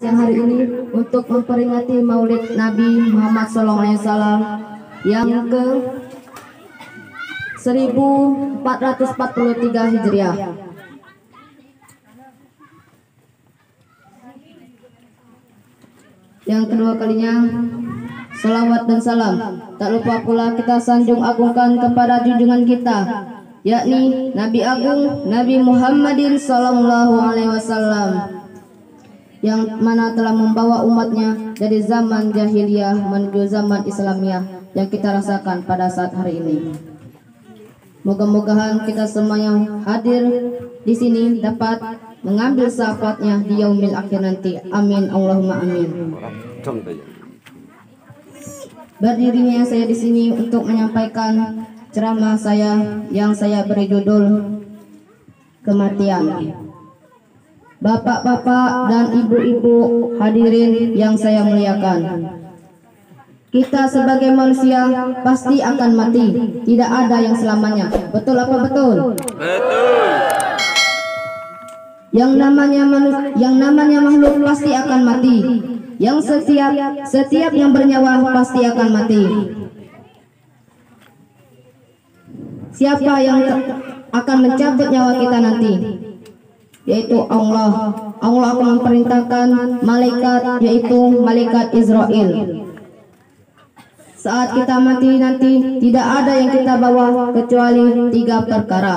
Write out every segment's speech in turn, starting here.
Yang hari ini untuk memperingati Maulid Nabi Muhammad SAW yang ke 1443 Hijriah. Yang kedua kalinya, salawat dan salam. Tak lupa pula kita sanjung agungkan kepada junjungan kita, yakni Nabi Agung Nabi Muhammadin Sallallahu Alaihi Wasallam, yang mana telah membawa umatnya dari zaman jahiliyah menuju zaman Islamiyah yang kita rasakan pada saat hari ini. Moga-mogahan kita semua yang hadir di sini dapat mengambil syafaatnya di yaumil akhir nanti. Amin Allahumma amin. Berdirinya saya di sini untuk menyampaikan ceramah saya yang saya beri judul Kematian. Bapak-bapak dan ibu-ibu hadirin yang saya muliakan, kita sebagai manusia pasti akan mati. Tidak ada yang selamanya. Betul apa betul? Betul. Yang namanya makhluk pasti akan mati. Yang setiap yang bernyawa pasti akan mati. Siapa yang akan mencabut nyawa kita nanti? Yaitu Allah. Allah akan memerintahkan malaikat, yaitu malaikat Israel. Saat kita mati nanti tidak ada yang kita bawa kecuali 3 perkara.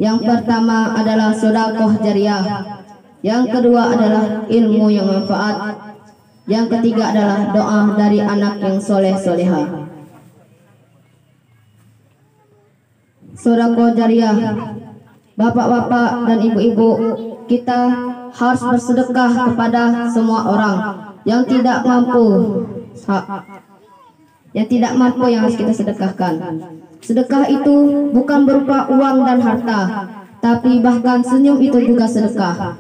Yang pertama adalah sedekah jariah. Yang kedua adalah ilmu yang manfaat. Yang ketiga adalah doa dari anak yang soleh soleha. Sedekah jariah. Bapak-bapak dan ibu-ibu, kita harus bersedekah kepada semua orang yang tidak mampu, yang harus kita sedekahkan. Sedekah itu bukan berupa uang dan harta, tapi bahkan senyum itu juga sedekah.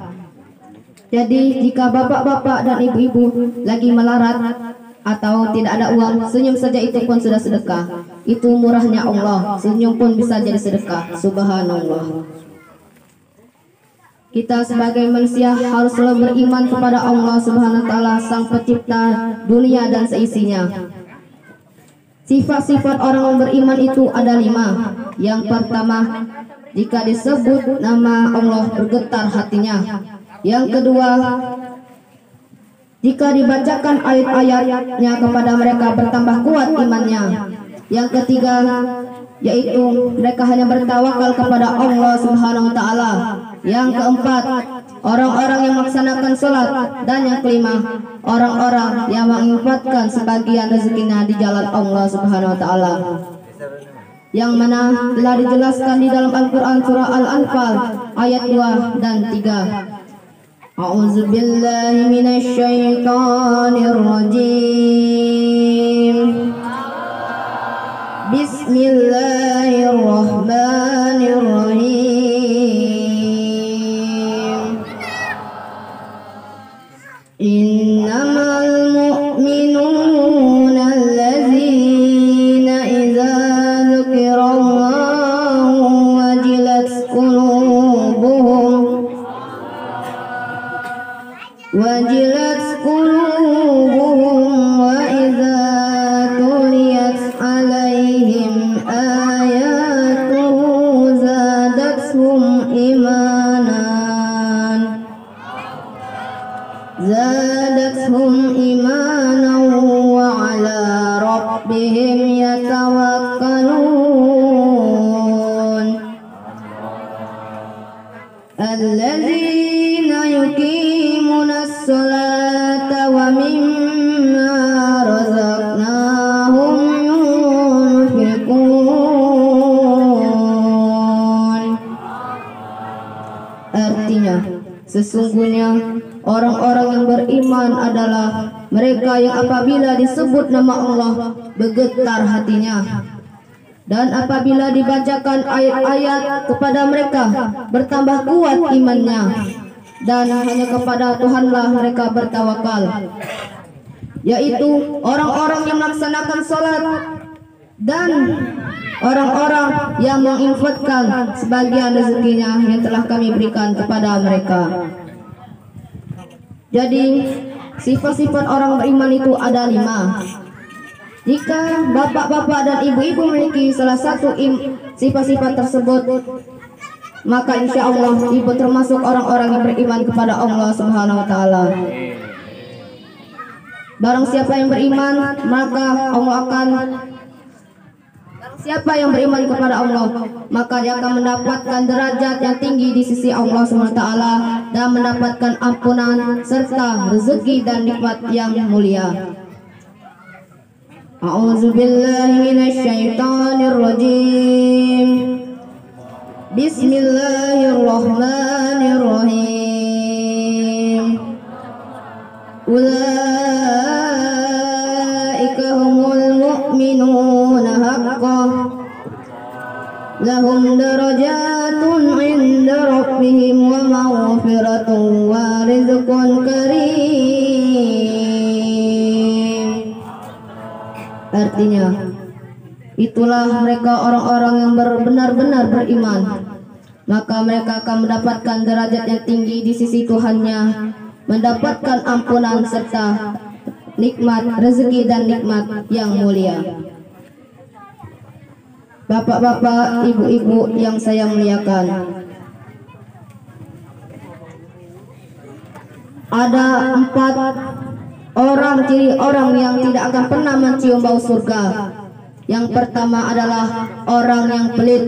Jadi jika bapak-bapak dan ibu-ibu lagi melarat atau tidak ada uang, senyum saja itu pun sudah sedekah. Itu murahnya Allah, senyum pun bisa jadi sedekah. Subhanallah. Kita sebagai manusia harus selalu beriman kepada Allah Subhanahu wa taala, Sang Pencipta dunia dan seisinya. Sifat-sifat orang yang beriman itu ada 5. Yang pertama, jika disebut nama Allah bergetar hatinya. Yang kedua, jika dibacakan ayat-ayatnya kepada mereka bertambah kuat imannya. Yang ketiga, yaitu mereka hanya bertawakal kepada Allah Subhanahu wa taala. Yang keempat, orang-orang yang melaksanakan sholat. Dan yang kelima, orang-orang yang menginfakkan sebagian rezekinya di jalan Allah Subhanahu wa taala. Yang mana telah dijelaskan di dalam Al-Qur'an surah Al-Anfal ayat 2 dan 3. A'udzubillahi minasyaitonir rajim. Bismillahirrahmanirrahim. Innamal mu'minuna allazina idza dzukirallahu wajilat qulubuhum wa idza tuliyat alaihim ayatuhu zadathum imanan wa ala rabbihim yatawakkalun. Alladzina yuqimuna as-salata wa mimma razaqnahum yunfiqun. Artinya, sesungguhnya orang-orang yang beriman adalah mereka yang apabila disebut nama Allah bergetar hatinya, dan apabila dibacakan ayat-ayat kepada mereka bertambah kuat imannya, dan hanya kepada Tuhanlah mereka bertawakal, yaitu orang-orang yang melaksanakan sholat dan orang-orang yang menginfakkan sebagian rezekinya yang telah kami berikan kepada mereka. Jadi sifat-sifat orang beriman itu ada 5. Jika bapak-bapak dan ibu-ibu memiliki salah satu sifat-sifat tersebut, maka insya Allah ibu termasuk orang-orang yang beriman kepada Allah Subhanahu wa Ta'ala. Barang siapa yang beriman, maka Allah akan kepada Allah, maka dia akan mendapatkan derajat yang tinggi di sisi Allah Subhanahu wa Ta'ala dan mendapatkan ampunan serta rezeki dan nikmat yang mulia. A'udzubillahi minasyaitonir rajim. Bismillahirrahmanirrahim. Ulaika humul mu'minuna haqqan lahum darajatun 'inda rabbihim wa maghfiratun wa rizqun karim. Artinya, itulah mereka orang-orang yang benar-benar beriman, maka mereka akan mendapatkan derajat yang tinggi di sisi Tuhannya, mendapatkan ampunan serta nikmat rezeki dan nikmat yang mulia. Bapak-bapak, ibu-ibu yang saya muliakan, ada 4 orang ciri orang yang tidak akan pernah mencium bau surga. Yang pertama adalah orang yang pelit.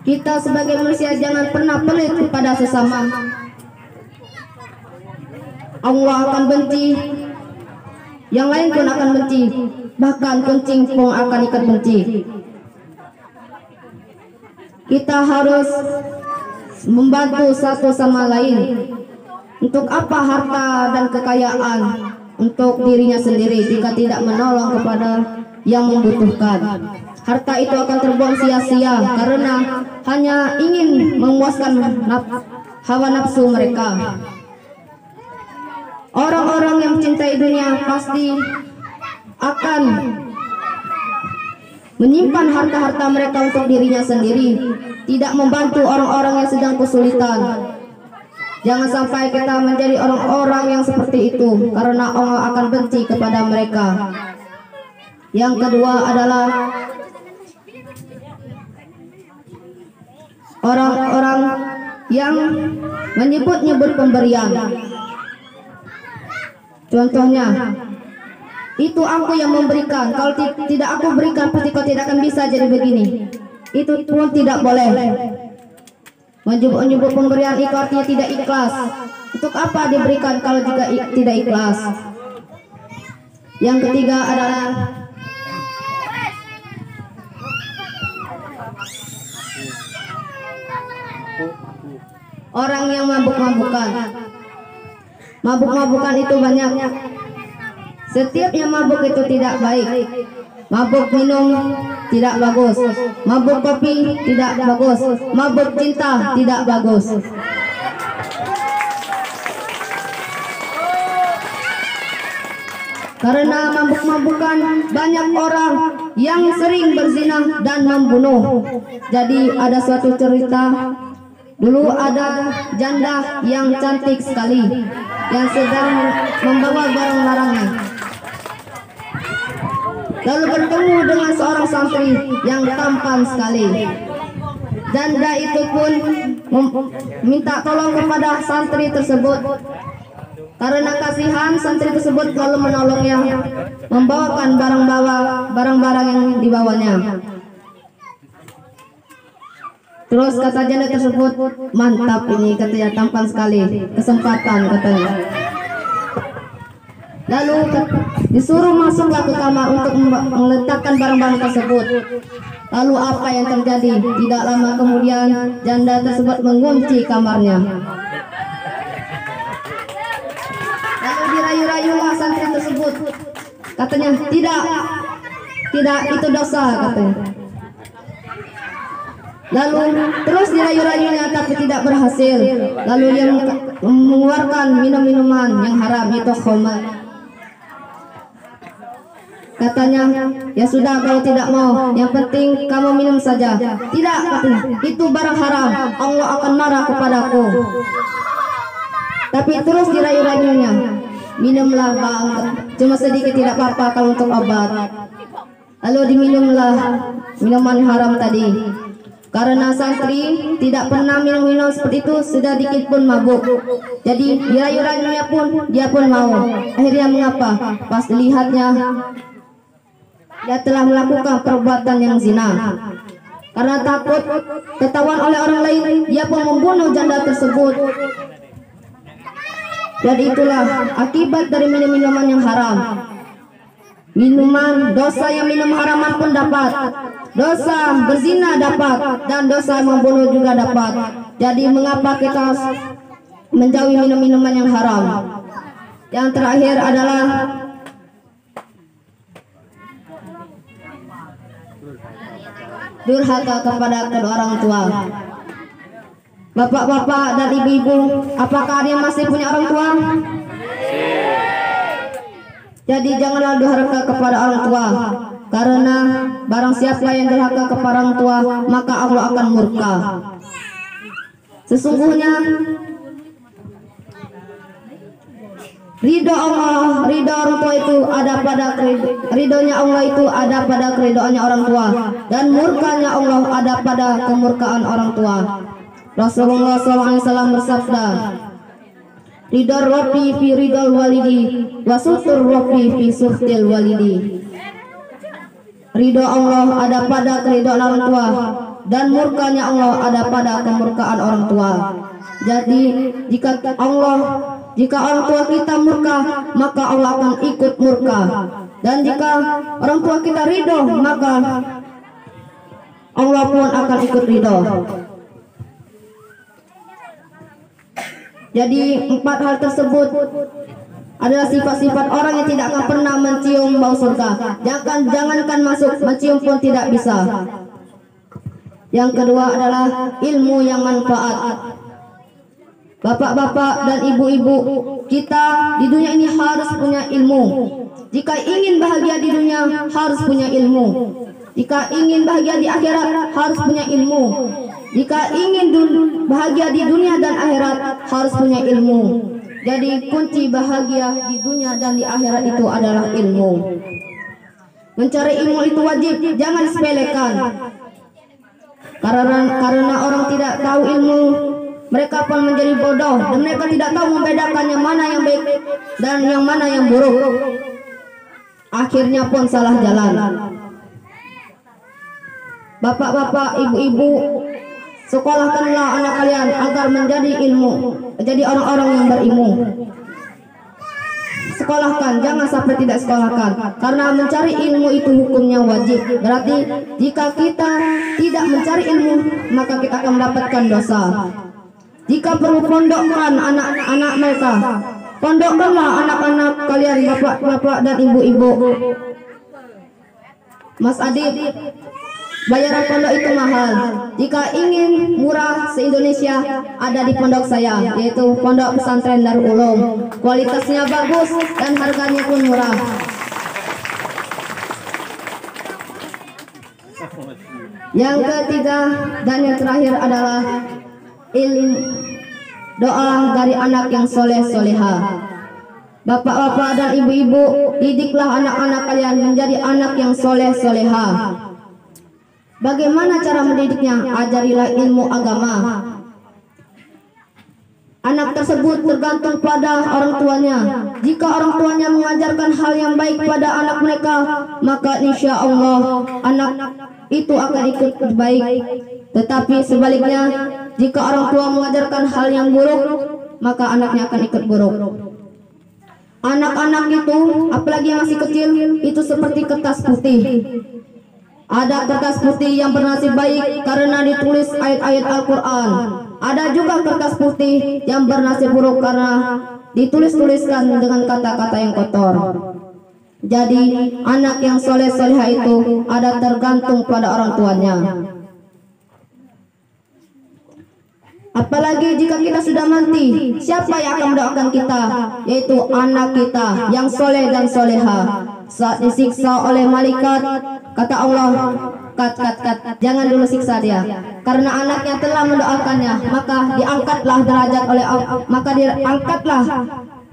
Kita sebagai manusia jangan pernah pelit kepada sesama. Allah akan benci, yang lain pun akan benci, bahkan kucing pun akan ikut benci. Kita harus membantu satu sama lain. Untuk apa harta dan kekayaan untuk dirinya sendiri jika tidak menolong kepada yang membutuhkan? Harta itu akan terbuang sia-sia karena hanya ingin memuaskan hawa nafsu mereka. Orang-orang yang mencintai dunia pasti akan menyimpan harta-harta mereka untuk dirinya sendiri, tidak membantu orang-orang yang sedang kesulitan. Jangan sampai kita menjadi orang-orang yang seperti itu, karena Allah akan benci kepada mereka. Yang kedua adalah orang-orang yang menyebut-nyebut pemberian. Contohnya, itu aku yang memberikan, kalau tidak aku berikan pasti kau tidak akan bisa jadi begini. Itu pun tidak boleh. Menyebut-nyebut pemberian itu artinya tidak ikhlas. Untuk apa diberikan kalau juga tidak ikhlas? Yang ketiga adalah orang yang mabuk-mabukan. Mabuk-mabukan itu banyak. Setiap yang mabuk itu tidak baik. Mabuk minum tidak bagus, mabuk kopi tidak bagus, mabuk cinta tidak bagus. Karena mabuk-mabukan banyak orang yang sering berzina dan membunuh. Jadi ada suatu cerita, dulu ada janda yang cantik sekali yang sedang membawa barang larangnya. Lalu bertemu dengan seorang santri yang tampan sekali. Janda itu pun minta tolong kepada santri tersebut. Karena kasihan, santri tersebut lalu menolongnya, membawakan barang-barang yang dibawanya. Terus kata janda tersebut, mantap ini, katanya, tampan sekali, kesempatan katanya. Lalu disuruh masuklah ke kamar untuk meletakkan barang-barang tersebut. Lalu apa yang terjadi? Tidak lama kemudian janda tersebut mengunci kamarnya. Lalu dirayu-rayulah santri tersebut. Katanya, tidak itu dosa, katanya. Lalu terus dirayu-rayunya tapi tidak berhasil. Lalu dia mengeluarkan minum-minuman yang haram, itu khamar. Katanya, ya sudah kalau tidak mau, yang penting kamu minum saja. Tidak, katanya, itu barang haram, Allah akan marah kepadaku. tapi terus dirayu-rayunya. Minumlah Bang, cuma sedikit tidak apa-apa kalau untuk obat. Lalu diminumlah minuman haram tadi. Karena santri tidak pernah minum seperti itu, sedikit pun mabuk. Jadi dirayu-rayunya pun dia pun mau. Akhirnya mengapa? Pas dilihatnya dia telah melakukan perbuatan yang zina. Karena takut ketahuan oleh orang lain, dia pun membunuh janda tersebut. Jadi itulah akibat dari minum-minuman yang haram. Minuman, dosa yang minum haraman pun dapat, dosa berzina dapat, dan dosa membunuh juga dapat. Jadi mengapa kita menjauhi minum-minuman yang haram? Yang terakhir adalah durhaka kepada kedua orang tua. Bapak-bapak dan ibu-ibu, apakah ada yang masih punya orang tua? Jadi janganlah durhaka kepada orang tua, karena barang siapa yang durhaka kepada orang tua, maka Allah akan murka. Sesungguhnya ridho Allah, ridho orang tua itu ada pada ridhonya Allah itu ada pada keridhoannya orang tua, dan murkanya Allah ada pada kemurkaan orang tua. Rasulullah SAW bersabda, ridho Rabbi fi ridhal walidi wa sutur Rabbi fi suhtil walidi. Ridho Allah ada pada keridhaan orang tua, dan murkanya Allah ada pada kemurkaan orang tua. Jadi jika orang tua kita murka, maka Allah akan ikut murka. Dan jika orang tua kita ridho, maka Allah pun akan ikut ridho. Jadi 4 hal tersebut adalah sifat-sifat orang yang tidak akan pernah mencium bau surga. Jangankan masuk, mencium pun tidak bisa. Yang kedua adalah ilmu yang manfaat. Bapak-bapak dan ibu-ibu, kita di dunia ini harus punya ilmu. Jika ingin bahagia di dunia, harus punya ilmu. Jika ingin bahagia di akhirat, harus punya ilmu. Jika ingin bahagia di dunia dan akhirat, harus punya ilmu. Jadi kunci bahagia di dunia dan di akhirat itu adalah ilmu. Mencari ilmu itu wajib, jangan sepelekan. Karena orang tidak tahu ilmu, mereka pun menjadi bodoh, dan mereka tidak tahu membedakan yang mana yang baik dan yang mana yang buruk. Akhirnya pun salah jalan. Bapak-bapak, ibu-ibu, sekolahkanlah anak kalian agar menjadi orang-orang yang berilmu. Sekolahkan, jangan sampai tidak sekolahkan. Karena mencari ilmu itu hukumnya wajib. Berarti jika kita tidak mencari ilmu, maka kita akan mendapatkan dosa. Jika perlu pondokkan anak-anak mereka, pondokkanlah anak-anak kalian, bapak-bapak dan ibu-ibu. Mas Adib, bayaran pondok itu mahal. Jika ingin murah se-Indonesia, ada di pondok saya, yaitu Pondok Pesantren Darul Ulum. Kualitasnya bagus dan harganya pun murah. Yang ketiga dan yang terakhir adalah doa dari anak yang soleh-soleha. Bapak-bapak dan ibu-ibu, didiklah anak-anak kalian menjadi anak yang soleh-soleha. Bagaimana cara mendidiknya? Ajarilah ilmu agama. Anak tersebut tergantung pada orang tuanya. Jika orang tuanya mengajarkan hal yang baik pada anak mereka, maka insya Allah anak itu akan ikut baik. Tetapi sebaliknya, jika orang tua mengajarkan hal yang buruk, maka anaknya akan ikut buruk. Anak-anak itu, apalagi yang masih kecil, itu seperti kertas putih. Ada kertas putih yang bernasib baik karena ditulis ayat-ayat Al-Quran. Ada juga kertas putih yang bernasib buruk karena ditulis-tuliskan dengan kata-kata yang kotor. Jadi anak yang soleh-soleha itu ada tergantung pada orang tuanya. Apalagi jika kita sudah mati, siapa yang akan mendoakan kita? Yaitu anak kita yang soleh dan soleha. Saat disiksa oleh malaikat, kata Allah, jangan dulu siksa dia. Karena anaknya telah mendoakannya, maka diangkatlah derajat oleh Allah, maka diangkatlah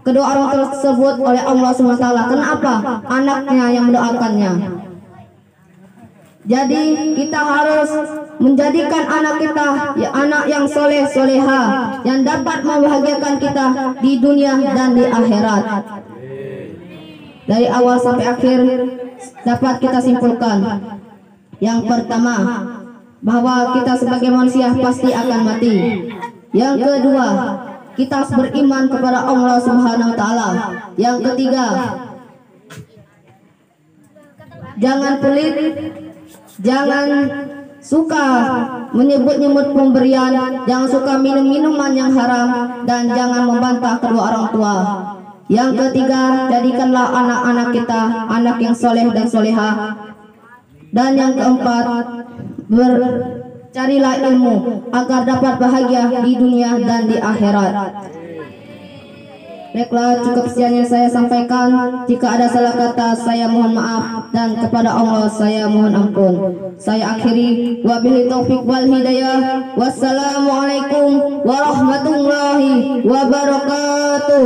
kedua orang tersebut oleh Allah SWT. Kenapa? Anaknya yang mendoakannya. Jadi kita harus menjadikan anak kita ya anak yang soleh soleha, yang dapat membahagiakan kita di dunia dan di akhirat. Dari awal sampai akhir dapat kita simpulkan. Yang pertama, bahwa kita sebagai manusia pasti akan mati. Yang kedua, kita harus beriman kepada Allah Subhanahu wa taala. Yang ketiga, jangan pelit, jangan suka menyebut-nyebut pemberian, jangan suka minum-minuman yang haram, dan jangan membantah kedua orang tua. Yang ketiga, jadikanlah anak-anak kita anak yang soleh dan soleha. Dan yang keempat, carilah ilmu agar dapat bahagia di dunia dan di akhirat. Baiklah, cukup sekian yang saya sampaikan. Jika ada salah kata, saya mohon maaf, dan kepada Allah saya mohon ampun. Saya akhiri, wabillahi taufiq wal hidayah. Wassalamualaikum warahmatullahi wabarakatuh.